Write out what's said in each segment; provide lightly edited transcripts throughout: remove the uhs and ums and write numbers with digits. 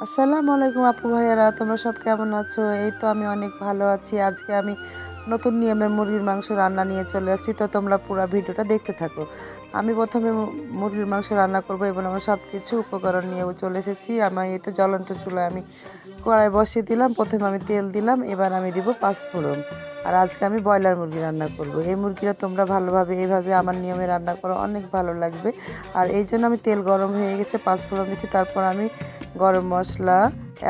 আসসালামু আলাইকুম আপু ভাইয়ারা, তোমরা সব কেমন আছো? এই তো আমি অনেক ভালো আছি। আজকে আমি নতুন নিয়মে মুরগির মাংস রান্না নিয়ে চলে আসছি, তো তোমরা পুরো ভিডিওটা দেখতে থাকো। আমি প্রথমে মুরগির মাংস রান্না করব এবং আমার সব কিছু উপকরণ নিয়ে চলে এসেছি। আমার এই তো জ্বলন্ত চুলায় আমি কড়াই বসিয়ে দিলাম। প্রথমে আমি তেল দিলাম, এবার আমি দিব পাঁচফোড়ন। আর আজকে আমি ব্রয়লার মুরগি রান্না করব। এই মুরগিটা তোমরা ভালোভাবে এইভাবে আমার নিয়মে রান্না করো, অনেক ভালো লাগবে। আর এই জন্য আমি তেল গরম হয়ে গেছে, পাঁচফোড়ন দিচ্ছি। তারপর আমি গরম মশলা,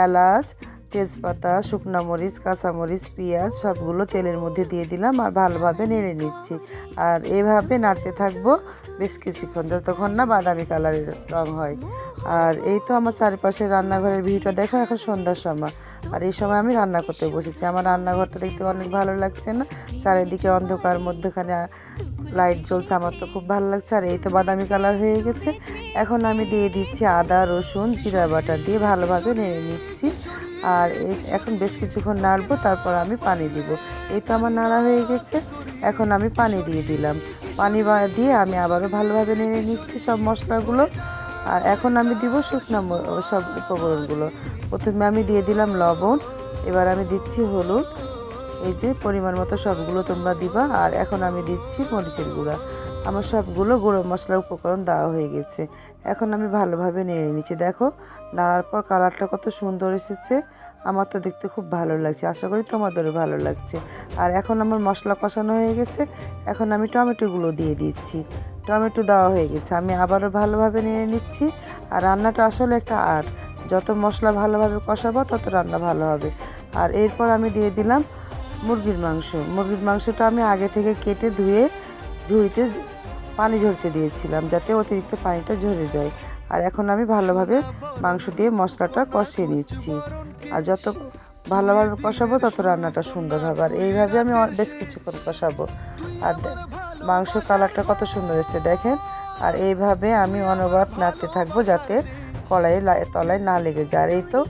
এলাচ, তেজপাতা, শুকনো মরিচ, কাঁচামরিচ, পেঁয়াজ সবগুলো তেলের মধ্যে দিয়ে দিলাম আর ভালোভাবে নেড়ে নিচ্ছি। আর এইভাবে নাড়তে থাকবো বেশ কিছুক্ষণ, যতক্ষণ না বাদামি কালারের রং হয়। আর এই তো আমার চারিপাশে রান্নাঘরের ভিউটা দেখো, এখন সন্ধ্যার সময়। আর এই সময় আমি রান্না করতে বসেছি। আমার রান্নাঘরটা দেখতে অনেক ভালো লাগছে না? চারিদিকে অন্ধকার, মধ্যখানে লাইট জ্বলছে, আমার তো খুব ভালো লাগছে। আর এই তো বাদামি কালার হয়ে গেছে। এখন আমি দিয়ে দিচ্ছি আদা, রসুন, জিরা বাটা দিয়ে ভালোভাবে নেড়ে নিচ্ছি। আর এখন বেশ কিছুক্ষণ নাড়বো, তারপর আমি পানি দিব। এই তো আমার নাড়া হয়ে গেছে, এখন আমি পানি দিয়ে দিলাম। পানি দিয়ে আমি আবারও ভালোভাবে নেড়ে নিচ্ছি সব মশলাগুলো। আর এখন আমি দিব শুকনো সব উপকরণগুলো। প্রথমে আমি দিয়ে দিলাম লবণ, এবার আমি দিচ্ছি হলুদ, এই যে পরিমাণ মতো সবগুলো তোমরা দিবা। আর এখন আমি দিচ্ছি মরিচের গুঁড়া। আমার সবগুলো গুঁড়ো মশলার উপকরণ দেওয়া হয়ে গেছে। এখন আমি ভালোভাবে নেড়ে নিচ্ছি। দেখো নাড়ার পর কালারটা কত সুন্দর এসেছে। আমার তো দেখতে খুব ভালো লাগছে, আশা করি তোমাদেরও ভালো লাগছে। আর এখন আমার মশলা কষানো হয়ে গেছে, এখন আমি টমেটোগুলো দিয়ে দিচ্ছি। টমেটো দেওয়া হয়ে গেছে, আমি আবারও ভালোভাবে নেড়ে নিচ্ছি। আর রান্নাটা আসলে একটা আর্ট, যত মশলা ভালোভাবে কষাবো তত রান্না ভালো হবে। আর এরপর আমি দিয়ে দিলাম মুরগির মাংস। মুরগির মাংসটা আমি আগে থেকে কেটে ধুয়ে ঝুড়িতে পানি ঝরতে দিয়েছিলাম, যাতে অতিরিক্ত পানিটা ঝরে যায়। আর এখন আমি ভালোভাবে মাংস দিয়ে মশলাটা কষিয়ে নিচ্ছি। আর যত ভালোভাবে কষাবো তত রান্নাটা সুন্দর হবে। আর এইভাবে আমি বেশ কিছুক্ষণ কষাবো। আর মাংস কালারটা কত সুন্দর এসেছে দেখেন। আর এইভাবে আমি অনবরত নাড়তে থাকবো, যাতে কড়াইয়ের তলায় না লেগে যায়। আর এই তো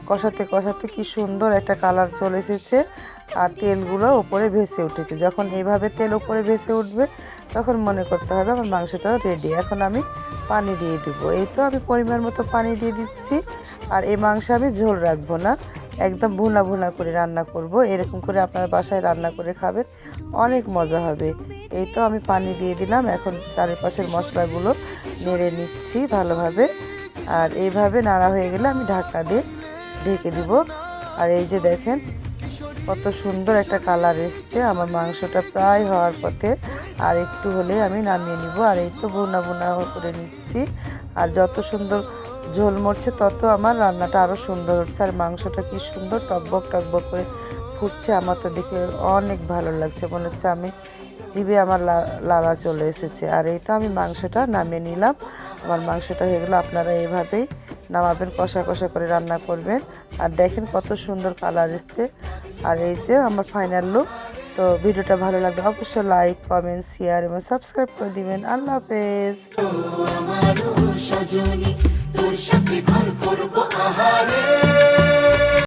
কষাতে কষাতে কি সুন্দর একটা কালার চলে এসেছে। আর তেলগুলো ওপরে ভেসে উঠেছে। যখন এইভাবে তেল ওপরে ভেসে উঠবে, তখন মনে করতে হবে আমার মাংসটা রেডি। এখন আমি পানি দিয়ে দিব। এই তো আমি পরিমাণ মতো পানি দিয়ে দিচ্ছি। আর এই মাংস আমি ঝোল রাখবো না, একদম ভুনা ভুনা করে রান্না করব। এরকম করে আপনার বাসায় রান্না করে খাবেন, অনেক মজা হবে। এই তো আমি পানি দিয়ে দিলাম। এখন চারিপাশের মশলাগুলো নেড়ে নিচ্ছি ভালোভাবে। আর এইভাবে নাড়া হয়ে গেলে আমি ঢাকনা দিয়ে ঢেকে দিব। আর এই যে দেখেন কত সুন্দর একটা কালার এসছে। আমার মাংসটা প্রায় হওয়ার পথে, আর একটু হলে আমি নামিয়ে নিব। আর এই তো ভুনা ভুনা করে নিচ্ছি। আর যত সুন্দর ঝোল মরছে, তত আমার রান্নাটা আরও সুন্দর হচ্ছে। আর মাংসটা কি সুন্দর টকবক টকবক করে ফুটছে, আমার তো দেখে অনেক ভালো লাগছে। মনে হচ্ছে আমি জিভে আমার লালা চলে এসেছে। আর এই তো আমি মাংসটা নামিয়ে নিলাম। আমার মাংসটা হয়ে গেলো। আপনারা এইভাবেই নামাবেন, কষা কষা করে রান্না করবেন। আর দেখেন কত সুন্দর কালার এসছে। আর এই যে আমার ফাইনাল লুক। তো ভিডিওটা ভালো লাগলে অবশ্যই লাইক, কমেন্ট, শেয়ার এবং সাবস্ক্রাইব করে দিবেন। আল্লাহ হাফেজ। তোর সাথে ঘর করবো আহারে।